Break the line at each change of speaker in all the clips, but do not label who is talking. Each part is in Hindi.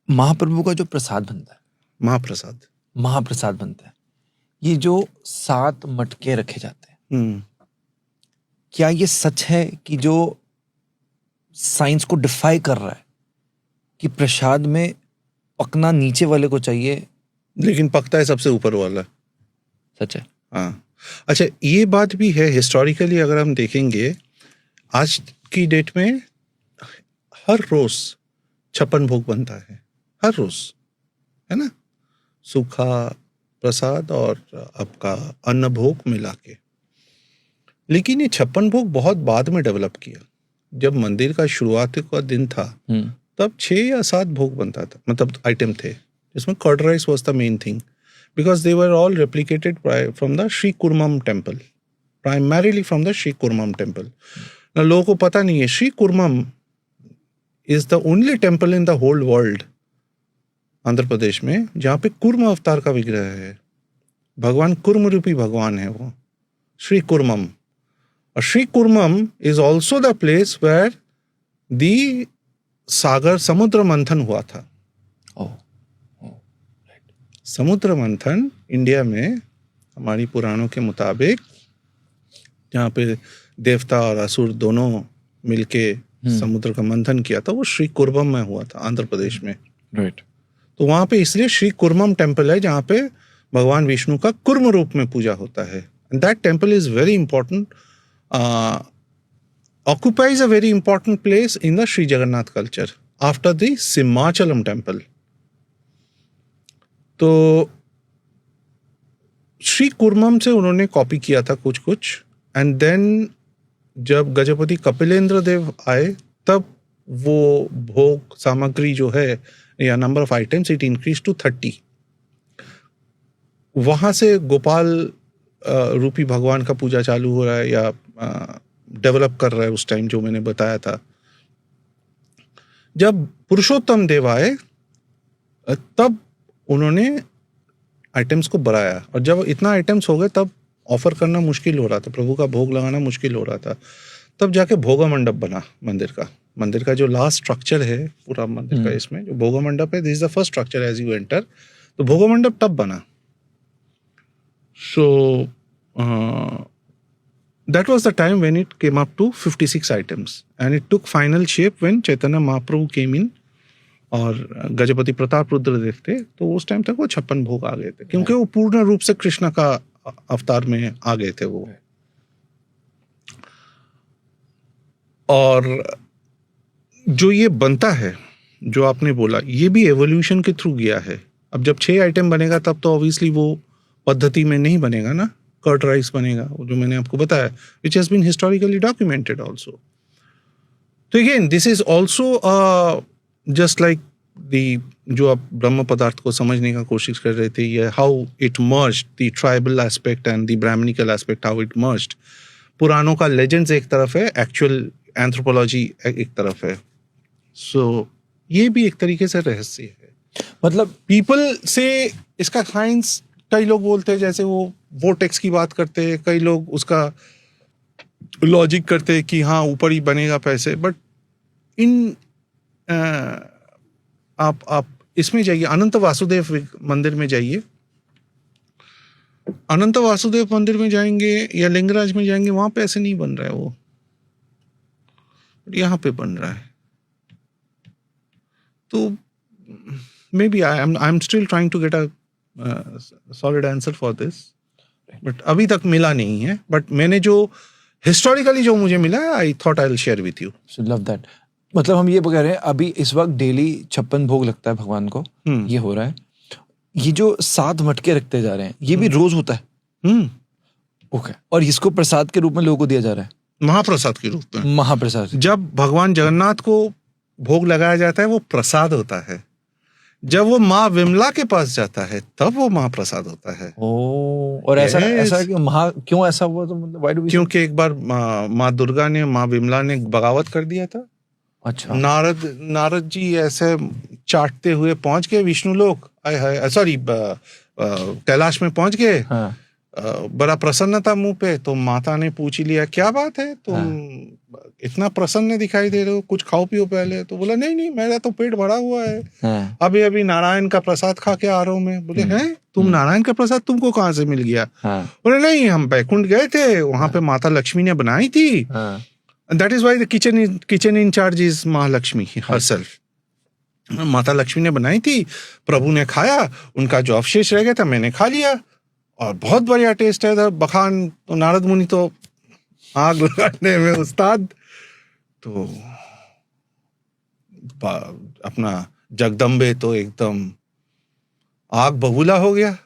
महाप्रभु का जो प्रसाद बनता है,
महाप्रसाद
बनता है, ये जो 7 मटके रखे जाते हैं, क्या ये सच है कि जो साइंस को डिफाई कर रहा है कि प्रसाद में पकना नीचे वाले को चाहिए,
लेकिन पकता है सबसे ऊपर वाला?
सच है।
हाँ, अच्छा, ये बात भी है हिस्टोरिकली अगर हम देखेंगे, आज की डेट में हर रोज 56 भोग बनता है, हर रोज, है ना, सूखा प्रसाद और आपका अन्न भोग मिला के। लेकिन ये 56 भोग बहुत बाद में डेवलप किया। जब मंदिर का शुरुआत का दिन था तब 6 या 7 भोग बनता था, मतलब आइटम थे, जिसमें curd rice was the main thing, because they were all replicated from the Sri Kurmam temple, primarily from the Sri Kurmam temple. Now, लोगों को पता नहीं है, Sri Kurmam is the only temple in the whole world, Andhra Pradesh में, जहाँ पे कुर्म अवतार का विग्रह है। भगवान कुर्म रूपी भगवान है वो, श्री कुर्मम। और Shri कुर्मम is also the place where the समुद्र मंथन हुआ था। समुद्र मंथन इंडिया में हमारी पुराणों के मुताबिक, जहाँ पे देवता और असुर दोनों मिलके समुद्र का मंथन किया था, वो श्री कुर्मम में हुआ था, आंध्र प्रदेश में।
राइट।
तो वहाँ पे इसलिए श्री कुर्मम टेम्पल है, जहाँ पे भगवान विष्णु का कुर्म रूप में पूजा होता है। And that temple is very important, occupies a very important place in the Sri Jagannath culture after the Simhachalam temple. तो श्री कुर्मम से उन्होंने कॉपी किया था कुछ, एंड देन जब गजपति कपिलेंद्र देव आए तब वो भोग सामग्री जो है या number of items it increase to 30। वहां से गोपाल रूपी भगवान का पूजा चालू हो रहा है या डेवलप कर रहा है उस टाइम, जो मैंने बताया था। जब पुरुषोत्तम देव आए तब उन्होंने आइटम्स को बढ़ाया, और जब इतना आइटम्स हो गए तब ऑफर करना मुश्किल हो रहा था, प्रभु का भोग लगाना मुश्किल हो रहा था। तब जाके भोगा मंडप बना मंदिर का जो लास्ट स्ट्रक्चर है पूरा मंदिर का, इसमें जो भोगा मंडप है, this is the first structure as you enter. तो भोगा मंडप तब बना। सो that was the time when it came up to 56 items, and it took final shape when Chaitanya Mahaprabhu came in और गजपति प्रताप रुद्र देव थे, तो उस टाइम तक वो 56 भोग आ गए थे, क्योंकि वो पूर्ण रूप से कृष्ण का अवतार में आ गए थे वो। और जो ये बनता है, जो आपने बोला, ये भी एवोल्यूशन के थ्रू गया है। अब जब 6 आइटम बनेगा तब तो ऑब्वियसली वो पद्धति में नहीं बनेगा ना, कर्ड राइस बनेगा, जो मैंने आपको बताया, which has been historically documented also. तो again this is also just like the, जो आप ब्रह्म पदार्थ को समझने का कोशिश कर रहे थे, ये how it merged the tribal aspect and the brahmanical aspect, how it merged. पुराणों का लेजेंड्स एक तरफ है, एक्चुअल एंथ्रोपोलॉजी एक तरफ है। सो ये भी एक तरीके से रहस्य है।
मतलब
पीपल से इसका साइंस, कई लोग बोलते हैं, जैसे वो वोटेक्स की बात करते हैं, कई लोग उसका लॉजिक करते हैं कि हाँ ऊपर ही बनेगा पैसे, बट इन आप इसमें जाइए, अनंत वासुदेव मंदिर में जाइए, अनंत वासुदेव मंदिर में जाएंगे या लिंगराज में जाएंगे, वहां पे ऐसे नहीं बन रहा है वो, यहाँ पे बन रहा है। तो maybe I am still trying to get a solid answer for this, but अभी तक मिला नहीं है। बट मैंने जो हिस्टोरिकली जो मुझे मिला है, I thought I will share with you.
So love that. मतलब हम ये कह रहे हैं, अभी इस वक्त डेली 56 भोग लगता है भगवान को, ये हो रहा है। ये जो 7 मटके रखते जा रहे हैं, ये भी रोज होता है? ओके। और इसको प्रसाद के रूप में लोगों को दिया जा रहा है?
महाप्रसाद के रूप में।
महाप्रसाद।
जब भगवान जगन्नाथ को भोग लगाया जाता है वो प्रसाद होता है, जब वो माँ विमला के पास जाता है तब वो महाप्रसाद होता है।
और ऐसा क्यों ऐसा हुआ? तो मतलब
क्योंकि एक बार माँ दुर्गा ने, माँ विमला ने बगावत कर दिया था।
अच्छा।
नारद जी ऐसे चाटते हुए पहुंच गए विष्णु लोक, सॉरी कैलाश में पहुंच गए। बड़ा प्रसन्नता मुंह पे। तो माता ने पूछ लिया क्या बात है, तुम इतना प्रसन्न दिखाई दे रहे हो, कुछ खाओ पियो पहले। तो बोला नहीं नहीं, मेरा तो पेट भरा हुआ है, अभी अभी नारायण का प्रसाद खा के आ रहा हूँ मैं। बोले हैं तुम, नारायण का प्रसाद तुमको कहाँ से मिल गया? बोले नहीं, हम बैकुंठ गए थे, वहां पे माता लक्ष्मी ने बनाई थी। That is why the kitchen in charge is Mahalakshmi herself. माता लक्ष्मी ने बनाई थी, प्रभु ने खाया, उनका जो अवशेष रह गया था मैंने खा लिया, और बहुत बढ़िया टेस्ट है। बखान तो नारद मुनि तो आग लगाने में उस्ताद। तो अपना जगदम्बे तो एकदम आग बबूला हो गया,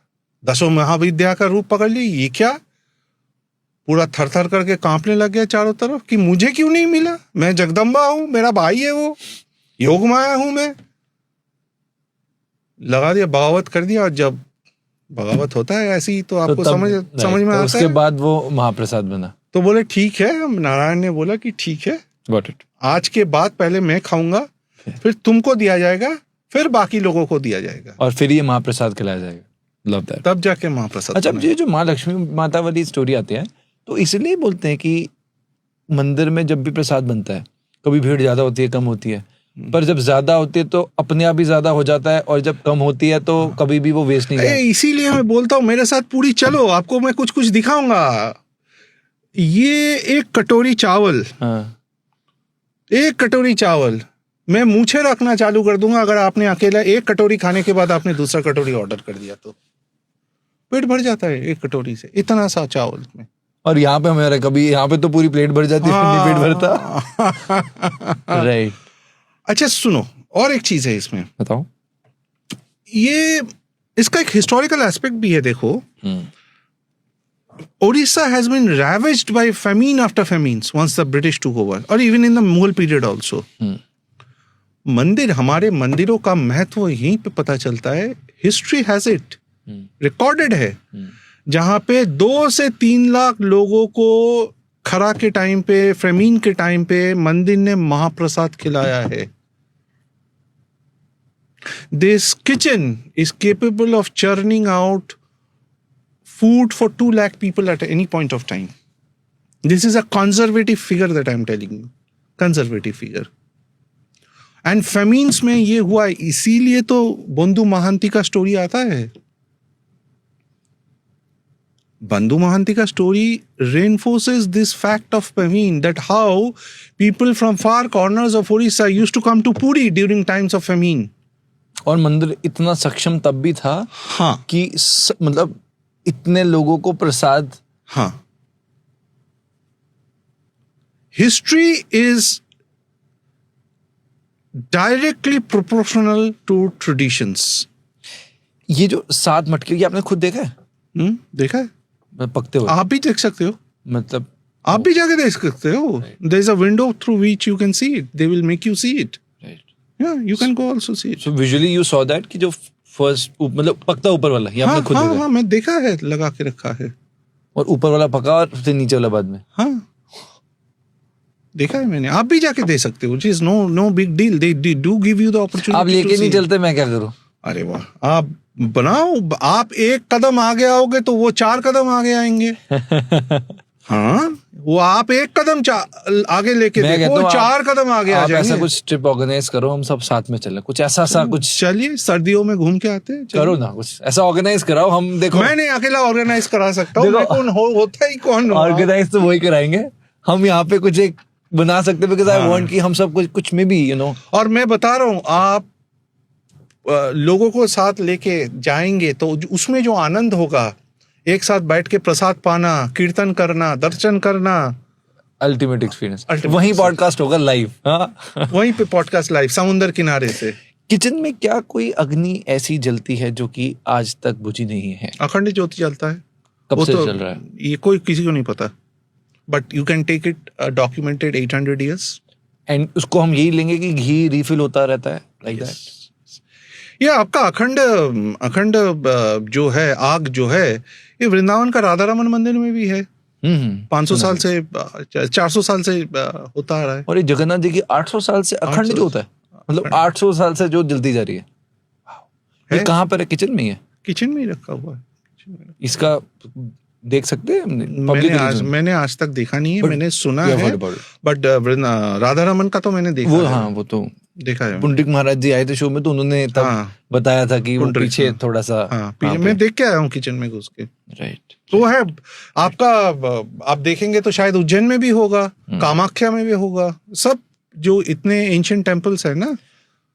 10 महाविद्या का रूप पकड़ ली। ये क्या, पूरा थर थर करके कांपने लग गया चारों तरफ कि मुझे क्यों नहीं मिला, मैं जगदम्बा हूं, मेरा भाई है वो, योग माया हूं मैं। लगा दिया, बगावत कर दिया। और जब बगावत होता है ऐसी तो आपको समझ में आता है।
उसके बाद वो महाप्रसाद बना।
तो बोले ठीक है, नारायण ने बोला कि ठीक है, आज के बाद पहले मैं खाऊंगा, फिर तुमको दिया जाएगा, फिर बाकी लोगों को दिया जाएगा,
और फिर ये महाप्रसाद खिलाया जाएगा। Love that.
तब जाके महाप्रसाद।
अच्छा, ये जो माँ लक्ष्मी माता वाली स्टोरी आती है, तो इसलिए बोलते हैं कि मंदिर में जब भी प्रसाद बनता है, कभी भीड़ ज्यादा होती है, कम होती है, पर जब ज्यादा होती है तो अपने आप ही ज्यादा हो जाता है, और जब कम होती है तो कभी भी वो वेस्ट नहीं जाता।
इसीलिए मैं बोलता हूँ मेरे साथ पूरी चलो, आपको मैं कुछ कुछ दिखाऊंगा। ये एक कटोरी चावल, एक कटोरी चावल मैं मूछे रखना चालू कर दूंगा अगर आपने अकेला एक कटोरी खाने के बाद आपने दूसरा कटोरी ऑर्डर कर दिया तो। पेट भर जाता है एक कटोरी से, इतना सा चावल में।
और यहाँ पे हमारा कभी यहाँ पे तो पूरी प्लेट भर जाती है, नहीं पेट भरता। राइट।
अच्छा सुनो, और एक चीज है इसमें,
बताओ।
ये इसका एक हिस्टोरिकल एस्पेक्ट भी है। देखो, Orissa has been ravaged by famine after famines once the British took over, or even in the Mughal period also. मंदिर, हमारे मंदिरों का महत्व यहीं पे पता चलता है। हिस्ट्री हैज इट, रिकॉर्डेड है, जहां पे 2 से 3 लाख लोगों को खरा के टाइम पे, फेमीन के टाइम पे मंदिर ने महाप्रसाद खिलाया है। This kitchen is capable of churning out food for 2 lakh people at any point of time. This is a conservative figure that I am telling you. Conservative figure. And famines में ये हुआ, इसीलिए तो बंधु महांती का स्टोरी आता है। बंधु महांती का story reinforces this fact of famine, that how people from far corners of Orissa used to come to Puri during times of famine.
और मंदिर इतना सक्षम तब भी था,
हाँ,
कि मतलब इतने लोगों को प्रसाद।
हाँ, history is directly proportional to traditions.
ये जो 7 मटके, ये आपने खुद देखा है?
देखा है,
पकते हुए।
आप भी देख सकते हो,
मतलब
आप भी जाके देख सकते हो। There is a window through which you can see it, they will make you see it. या you can go also see it.
So visually you saw that कि जो फर्स्ट मतलब पकता ऊपर वाला, ये आपने खुद देखा?
हाँ, मैं देखा है, लगा के रखा है।
और ऊपर वाला पका और फिर नीचे वाला बाद में।
हाँ, देखा है मैंने। आप भी जाके दे सकते हो, is no big deal, they do give you the opportunity.
आप लेके नहीं चलते, मैं क्या करूं?
अरे वाह, आप बनाओ, आप एक कदम आगे आओगे तो वो 4 कदम आगे आएंगे। हाँ, वो आप एक कदम आगे लेके देखो, 4 कदम आगे आ जाएंगे।
ऐसा कुछ ट्रिप ऑर्गेनाइज करो, हम सब साथ में चलें, कुछ ऐसा सा कुछ।
चलिए सर्दियों में घूम के आते हैं।
करो ना, कुछ ऐसा ऑर्गेनाइज कराओ। हम देखो,
मैं नहीं अकेला ऑर्गेनाइज करा सकता हूँ, होता ही कौन
ऑर्गेनाइज, तो वही कराएंगे हम। यहाँ पे कुछ एक बना सकते, बिकॉज़ आई वांट कि हम सब कुछ में भी
और मैं बता रहा हूँ, आप लोगों को साथ लेके जाएंगे तो उसमें जो आनंद होगा, एक साथ बैठ के प्रसाद पाना, कीर्तन करना, दर्शन करना,
अल्टीमेट एक्सपीरियंस। वहीं पॉडकास्ट होगा लाइव।
वहीं पे पॉडकास्ट लाइव, समुंदर किनारे से।
किचन में क्या कोई अग्नि ऐसी जलती है जो कि आज तक बुझी नहीं है?
अखंड ज्योति जलता है।
कब से चल रहा है
ये कोई किसी को नहीं पता, but you can take it documented 800 years।
And उसको हम यही लेंगे कि घी रिफिल होता रहता है, लाइक दैट।
ये आपका अखंड जो है, आग जो है, ये वृंदावन का राधा रमन मंदिर में भी है। 500 साल से, 400 साल से होता आ रहा है।
और ये जगन्नाथ जी की 800 साल से अखंड जो होता है, मतलब 800 साल से जो जलती जा रही है। ये कहाँ पर है? किचन में ही है?
किचन में ही रखा हुआ है।
इसका देख सकते हैं हमने?
मैंने आज तक देखा नहीं है, मैंने सुना
you have
है,
heard about it.
But Radha Raman का तो मैंने देखा
वो
है।
हाँ, वो तो
देखा है।
पुंडरिक महाराज जी आए थे शो में, तो उन्होंने तब
हाँ,
बताया था कि वो
पुंडरिक,
पीछे
हाँ,
थोड़ा सा
हाँ, पीछे मैं देख के आया हूँ किचन में घुस के।
राइट।
तो है आपका, आप देखेंगे तो शायद उज्जैन में भी होगा, कामाख्या में भी होगा, सब जो इतने एंशिएंट टेम्पल्स है ना,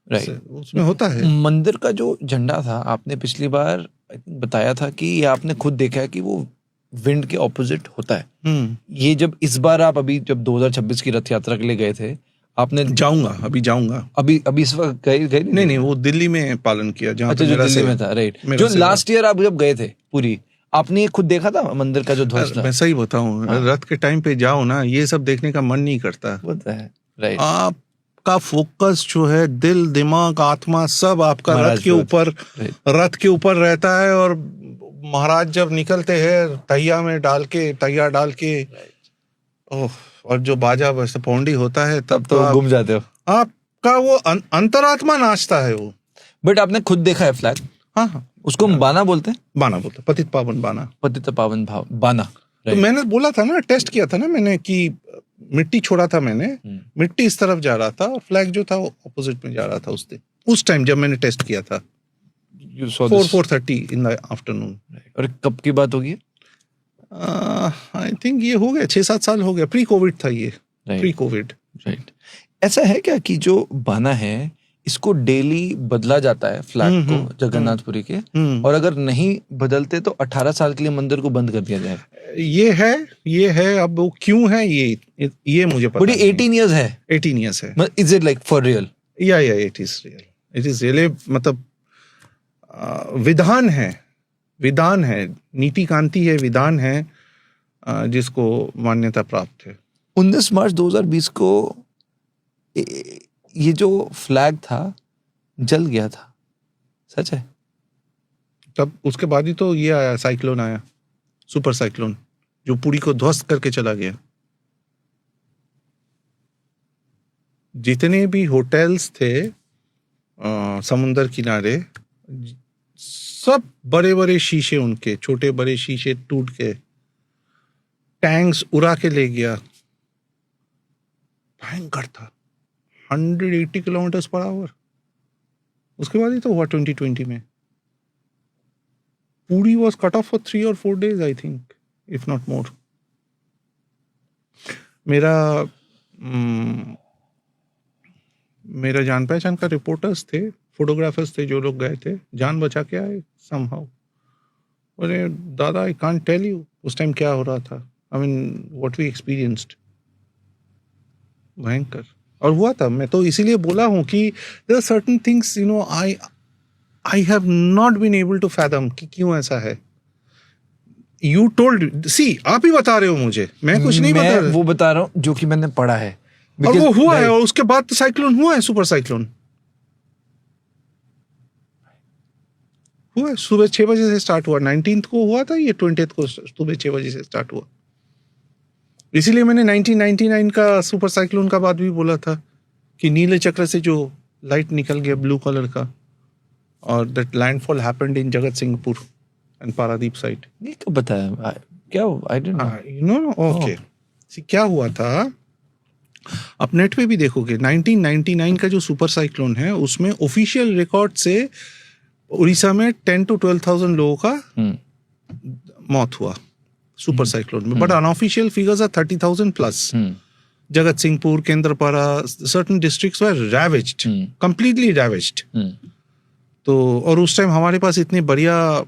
राइट,
उसमें होता है।
मंदिर का जो झंडा था, आपने पिछली बार बताया था कि ये आपने खुद देखा है कि वो विंड के ऑपोजिट होता है। ये जब इस बार आप अभी जब 2026 की रथ यात्रा के लिए गए थे, आपने
अभी जाऊंगा
अभी इस वक्त गए
नहीं, वो दिल्ली में पालन किया, जहाँ
अच्छा, जो दिल्ली में था, राइट। जो लास्ट ईयर आप जब गए थे पूरी, आपने ये खुद देखा था मंदिर का जो ध्वज था?
मैं सही बताऊं, रथ के टाइम पे जाओ ना, ये सब देखने का मन नहीं करता।
होता है, राइट।
आपका फोकस जो है, दिल, दिमाग, आत्मा, सब आपका रथ के ऊपर रहता है। और महाराज जब निकलते हैं तैया डाल के, ओह, और जो बाजा वैसे पौंडी होता है, तब तो आप
घूम जाते हो।
आपका वो अंतरात्मा नाचता है वो।
बट आपने खुद देखा है फ्लैग?
हाँ,
उसको बाना बोलते हैं।
बाना बोलते, पतित पावन बाना।
पतित पावन बाना।
तो मैंने बोला था ना, टेस्ट किया था ना मैंने, कि मिट्टी छोड़ा था मैंने, मिट्टी इस तरफ जा रहा था और फ्लैग जो था वो ऑपोजिट में जा रहा था उस टाइम जब मैंने टेस्ट किया था। 4:30 इन द आफ्टरनून।
और कब की बात होगी?
आई थिंक ये हो गया 6-7 साल हो गया, प्री कोविड था ये, प्री कोविड।
राइट। ऐसा है क्या कि जो बाना है, इसको डेली बदला जाता है फ्लैग को जगन्नाथपुरी के, और अगर नहीं बदलते तो 18 साल के लिए मंदिर को बंद कर दिया जाए?
ये है। अब वो क्यों है ये मुझे पता नहीं।
18 इयर्स है।
18 इयर्स है।
Is it like for real?
Yeah it is real. It is really, मतलब विधान है, नीति कांति है, विधान है, जिसको मान्यता प्राप्त है।
19 मार्च 2020 को ये जो फ्लैग था जल गया था, सच है?
तब उसके बाद ही तो ये आया, साइक्लोन आया, सुपर साइक्लोन, जो पुरी को ध्वस्त करके चला गया। जितने भी होटल्स थे समुंदर किनारे, सब बड़े बड़े शीशे, उनके छोटे बड़े शीशे टूट के, टैंक्स उड़ा के ले गया। भयंकर था, 180 किलोमीटर पर आवर। उसके बाद ही तो हुआ 2020 में। Puri was cut off for 3 or 4 days, I think, if not more. मेरा जान पहचान का रिपोर्टर्स थे, फोटोग्राफर्स थे, जो लोग गए थे, जान बचा के आए समहाउ। बोले, दादा, आई कांट टेल यू उस टाइम क्या हो रहा था। I mean what we experienced, भयंकर। और हुआ था, मैं तो इसीलिए बोला हूँ कि there are certain things, I have not been able to fathom कि क्यों ऐसा है। यू टोल्ड, सी, आप ही बता रहे हो मुझे, मैं कुछ नहीं बता रहा।
वो बता रहा हूँ जो कि मैंने पढ़ा है।
और वो हुआ है, और उसके बाद तो साइक्लोन हुआ है, सुपर साइक्लोन हुआ है। सुबह 6 बजे से स्टार्ट हुआ, 19th को हुआ था, ये 20th को सुबह 6 बजे से स्टार्ट हुआ। इसीलिए मैंने 1999 का सुपर साइक्लोन का बात भी बोला था, कि नीले चक्र से जो लाइट निकल गया ब्लू कलर का, और दैट लैंडफॉल हैपेंड इन जगत सिंहपुर एंड पारादीप साइड।
ये कब बताया? क्या? I don't know.
You know, okay. क्या हुआ था, आप नेट पे भी देखोगे, 1999 का जो सुपर साइक्लोन है, उसमें ऑफिशियल रिकॉर्ड से उड़ीसा में 10 to 12,000 लोगों का मौत हुआ सुपर साइक्लोन में, but unofficial figures are 30,000 plus. Jagatsinghpur, Kendrapara, certain districts were ravaged, completely ravaged। तो और उस टाइम हमारे पास इतनी बढ़िया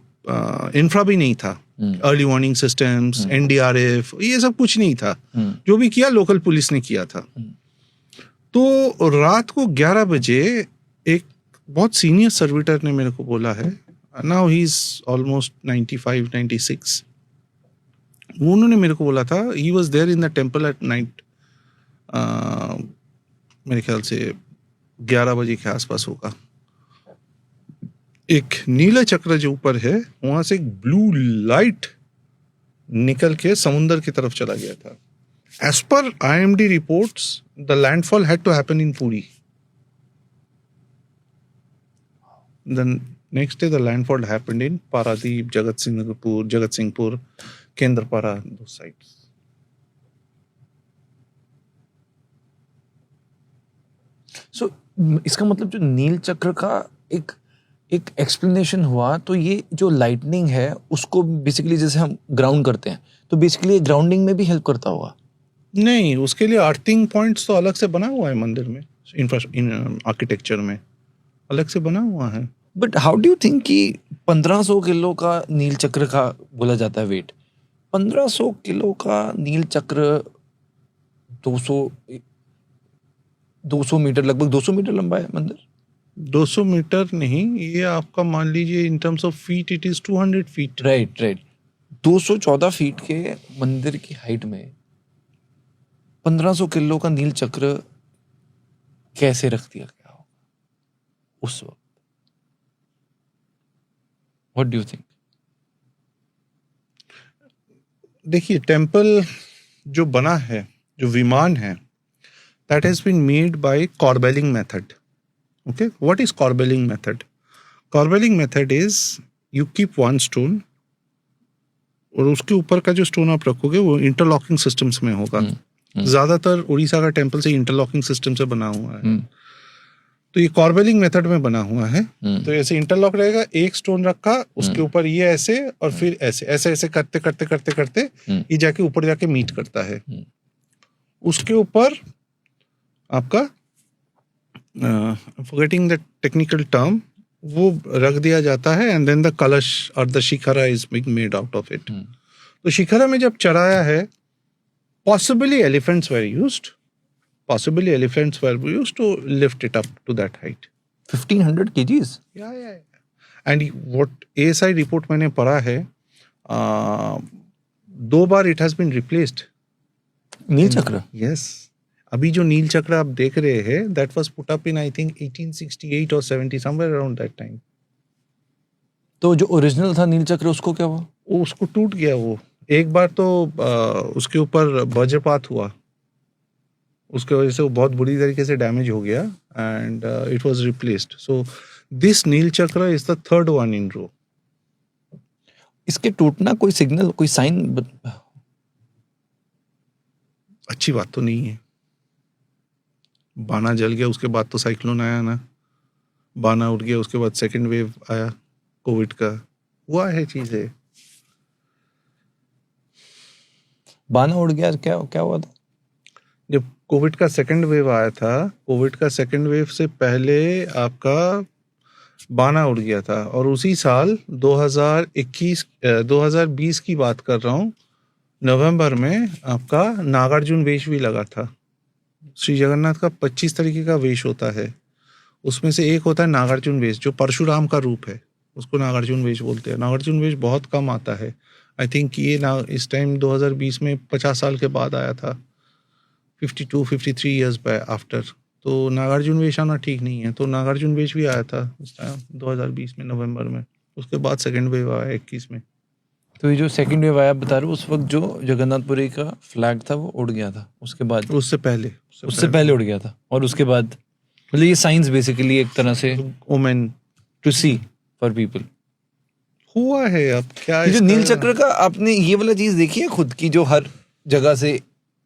इंफ्रा भी नहीं था, अर्ली वार्निंग सिस्टम्स, NDRF, ये सब कुछ नहीं था। जो भी किया लोकल पुलिस ने किया था। तो रात को 11 बजे एक बहुत सीनियर सर्विटर ने मेरे को बोला है, नाउ ही इज ऑलमोस्ट 95-96, उन्होंने मेरे को बोला था, he was there in the temple at night, मेरे ख्याल से 11 बजे के आसपास होगा। एक नीला चक्र जो ऊपर है, वहां से एक ब्लू लाइट निकल के समुंदर की तरफ चला गया था। As per IMD reports, the landfall had to happen in Puri. The next day the landfall happened in Paradeep, Jagat Singhpur, Kendrapara, those sites.
So इसका मतलब जो नील चक्र का एक एक्सप्लेनेशन हुआ, तो ये जो लाइटनिंग है उसको बेसिकली जैसे हम ग्राउंड करते हैं, तो बेसिकली ग्राउंडिंग में भी हेल्प करता होगा।
नहीं, उसके लिए अर्थिंग पॉइंट्स तो अलग से बना हुआ है मंदिर में, आर्किटेक्चर में अलग से बना हुआ है।
But how do you think कि 1500 किलो का नील चक्र का बोला जाता है वेट, 1500 किलो का नील चक्र 200 मीटर, लगभग 200 मीटर लंबा है मंदिर।
200 मीटर नहीं, ये आपका मान लीजिए in terms of feet it is 200 feet.
Right 214 feet के मंदिर की हाइट में 1500 किलो का नील चक्र कैसे रख दिया गया होगा उस वक्त? What do you think?
देखिए, टेम्पल जो बना है, जो विमान है, that has been made by corbelling method. Okay, what is corbelling method? Corbelling method is you keep one stone और उसके ऊपर का जो स्टोन आप रखोगे वो इंटरलॉकिंग सिस्टम्स में होगा। ज्यादातर उड़ीसा का टेम्पल से इंटरलॉकिंग सिस्टम से बना हुआ है। तो ये कॉर्बेलिंग मेथड में बना हुआ है। तो ऐसे इंटरलॉक रहेगा, एक स्टोन रखा, उसके ऊपर ये ऐसे और फिर ऐसे ऐसे ऐसे करते करते करते करते ये जाके ऊपर जाके मीट करता है। उसके ऊपर आपका फॉरगेटिंग द टेक्निकल टर्म, वो रख दिया जाता है एंड देन द कलश और the shikhara is being made out of it. तो शिखरा में जब चढ़ाया है, possibly elephants were used to lift it up to that height.
1500 kgs?
Yeah. And what ASI report मैंने पढ़ा है, 2 बार it has been replaced.
नील चक्र?
Yes. अभी जो नील चक्र आप देख रहे हैं, that was put up in I think 1868 or 70, somewhere around that time.
तो जो ओरिजिनल था नील चक्र, उसको क्या हुआ?
उसको टूट गया वो। एक बार तो उसके ऊपर वज्रपात हुआ, उसके वजह से वो बहुत बुरी तरीके से डैमेज हो गया and it was replaced. So this Neel Chakra is the third one in row.
इसके टूटना कोई सिग्नल, कोई साइन?
अच्छी बात तो नहीं है। बाना जल गया, उसके बाद तो साइक्लोन आया ना, बाना उड़ गया, उसके बाद सेकेंड वेव आया कोविड का, हुआ है चीजें।
बाना उड़ गया, क्या हुआ था?
जब कोविड का सेकेंड वेव आया था, कोविड का सेकेंड वेव से पहले आपका बाना उड़ गया था। और उसी साल 2020 की बात कर रहा हूँ, नवंबर में आपका नागार्जुन वेश भी लगा था। श्री जगन्नाथ का 25 तरीके का वेश होता है, उसमें से एक होता है नागार्जुन वेश, जो परशुराम का रूप है, उसको नागार्जुन वेश बोलते हैं। नागार्जुन वेश बहुत कम आता है, आई थिंक ये इस टाइम 2020 में 50 साल के बाद आया था, 52-53 ईयर्स आफ्टर। तो नागार्जुन वेश आना ठीक नहीं है। तो नागार्जुन वेश भी आया था उस टाइम 2020 में नवंबर में। उसके बाद सेकेंड वेव आया 21 में।
तो ये जो सेकेंड वेव आया बता रहे हो, उस वक्त जो जगन्नाथपुरी का फ्लैग था वो उड़ गया था, उसके बाद?
उससे पहले
उड़ गया था। और उसके बाद मतलब ये साइंस बेसिकली एक तरह से
omen
to see for people
हुआ है। अब क्या
जो नील चक्र का आपने ये वाला चीज देखी है खुद की, जो हर जगह से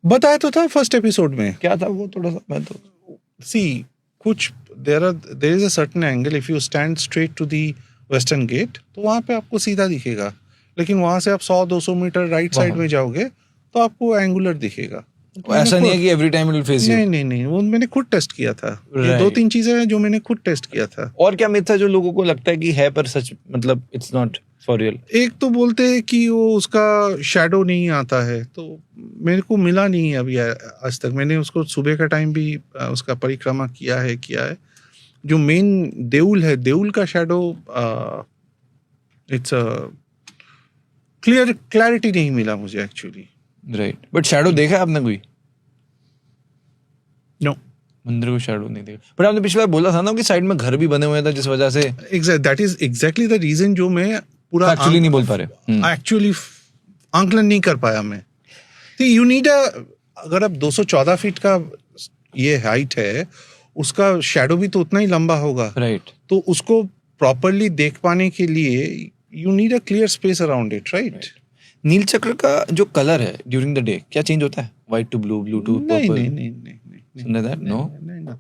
बताया तो था फर्स्ट एपिसोड में,
क्या था वो? थोड़ा सा मैं तो
सी कुछ there is a certain angle, if you stand straight to the western gate तो वहां पे आपको सीधा दिखेगा, लेकिन वहां से आप 100-200 मीटर राइट साइड में जाओगे तो आपको एंगुलर दिखेगा।
ऐसा नहीं है कि every time it will face you.
नहीं, वो मैंने खुद टेस्ट किया था। ये 2-3 चीजें हैं जो मैंने खुद टेस्ट किया था।
और क्या मिथ था जो लोगों को लगता है कि है पर सच, मतलब इट्स नॉट फॉर रियल?
एक तो बोलते हैं कि वो उसका शैडो नहीं आता है, तो मेरे को मिला नहीं है अभी आज तक। मैंने उसको सुबह का टाइम भी उसका परिक्रमा किया है। जो मेन देउल है, देउल का शैडो इट्स क्लैरिटी नहीं मिला मुझे एक्चुअली।
राइट, बट शैडो देखा आपने कोई?
नो,
मंदिर को शैडो नहीं देखा। पर आपने पिछली बार बोला था ना कि साइड में घर भी बने हुए थे, जिस वजह से
that is exactly the reason जो मैं पूरा
एक्चुअली नहीं बोल पा रहे,
एक्चुअली आंकलन नहीं कर पाया मैं। यू नीड अगर अब 214 फीट का ये हाइट है, उसका शैडो भी तो उतना ही लंबा होगा।
राइट।
तो उसको प्रॉपरली देख पाने के लिए you need a clear space around it, right?
Neel Chakra का जो कलर है ड्यूरिंग द डे क्या चेंज होता है? White to blue, blue to
नहीं
पर्पल,
नहीं नहीं नहीं नहीं
something like that? No?
नहीं,